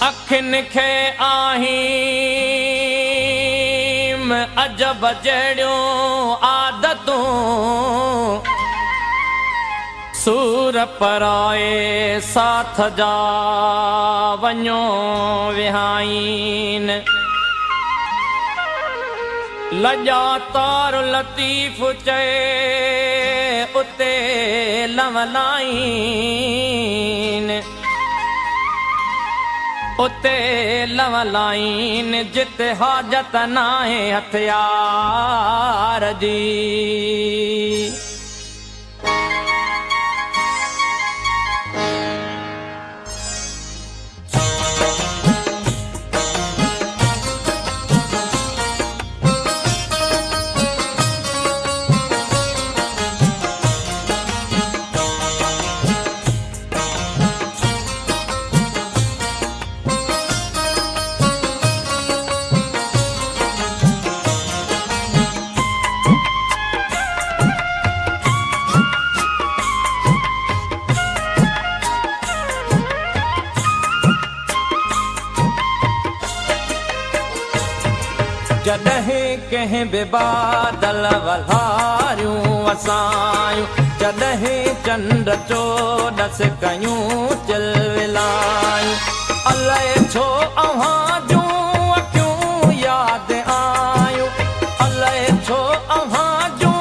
अखियुनि खे आहिम अजब जहिड़ियूं आदतूं सूर पराए साथ जा वञो विहाइन लॼा तार लतीफ़ चए उते लवलाइन उते लवलाइन जिते हाजत नाहे हथियार जी जॾहिं कंहिं बि बादल वल्हारियूं वसायूं जॾहिं चंड चोॾस कयूं चिलविलायूं अलाए छो अव्हां जूं अखियूं यादि आयूं अलाए छो अव्हां जूं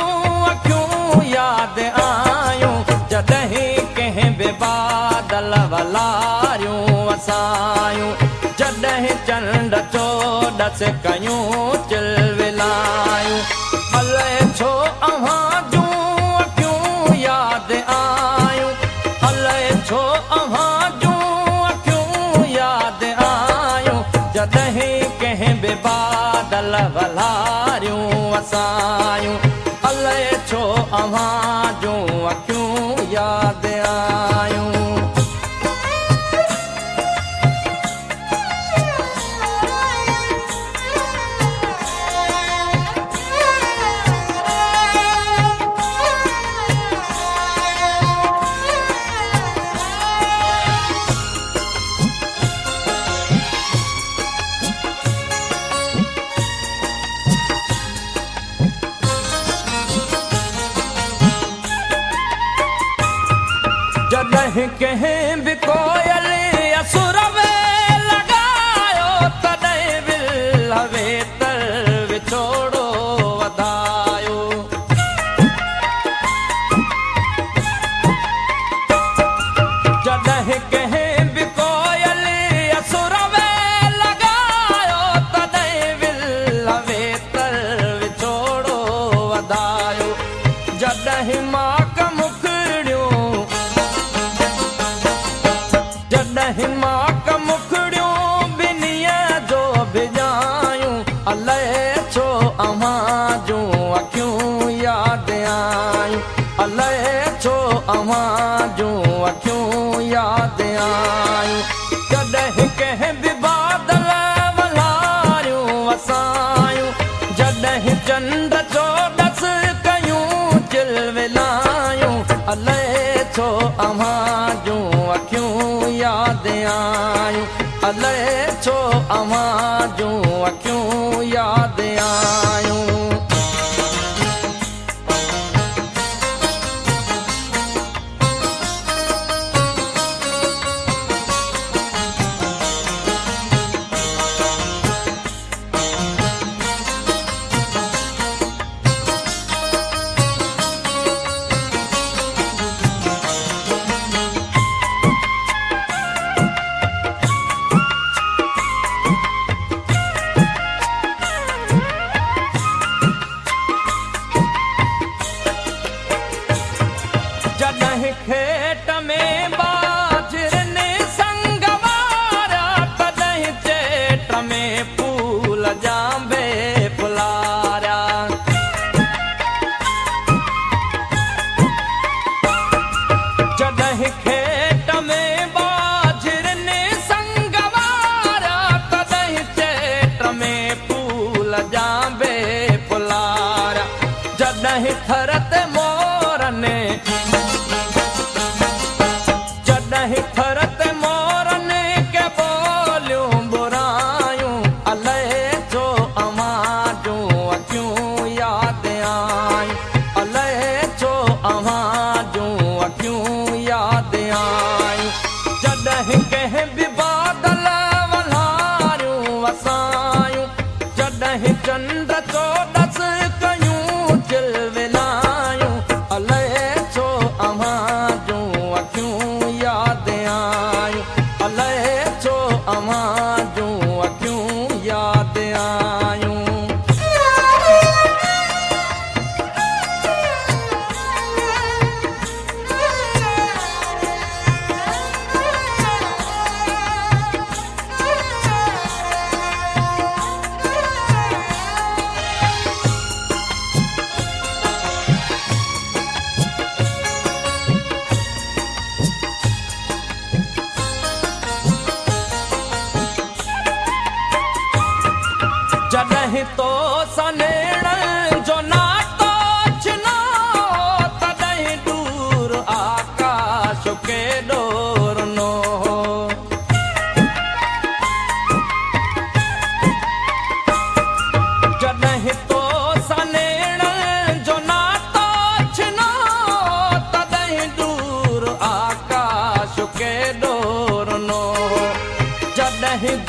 अखियूं यादि आयूं जॾहिं कंहिं बि बादल वल्हारियूं वसायूं जॾहिं चंड चोॾस कयूं चिलविलायूं अलाए छो अव्हां जूं अखियूं यादि आयूं अलाए छो अव्हां जूं अखियूं यादि आयूं जॾहिं कंहिं बि बादल वल्हारियूं वसायूं अलाए छो अव्हां जूं अखियूं यादि आयूं जॾहिं कंहिं बि कोयल असुर में लॻायो तॾहिं विल वेतर विछोड़ो वधायो जॾहिं कंहिं बि कोयल असुर में लॻायो तॾहिं विल वेतर विछोड़ो वधायो जॾहिं माक जॾहिं माक मुखड़ियूं ॿिन्हीअ जो भिॼायूं अलाए छो अव्हां जूं अखियूं यादि आयूं अलाए छो अव्हां जूं अखियूं यादि आयूं जॾहिं कंहिं बि बादल वल्हारियूं वसायूं जॾहिं चंड चोॾस कयूं चिलविलायूं अलाए छो अव्हां जूं अखियूं यादि आयूं अलाए छो अव्हां जूं अखियूं यादि आयूं जॾहिं खेत में बाजरनि संग वारा तॾहिं चेट में फूल जांबे फुलारा जॾहिं खेत में बाजरनि संग वारा तॾहिं चेट में फूल जांबे फुलारा जॾहिं थर ते मोरनि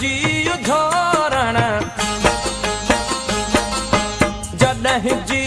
जी उझारण जॾहिं जी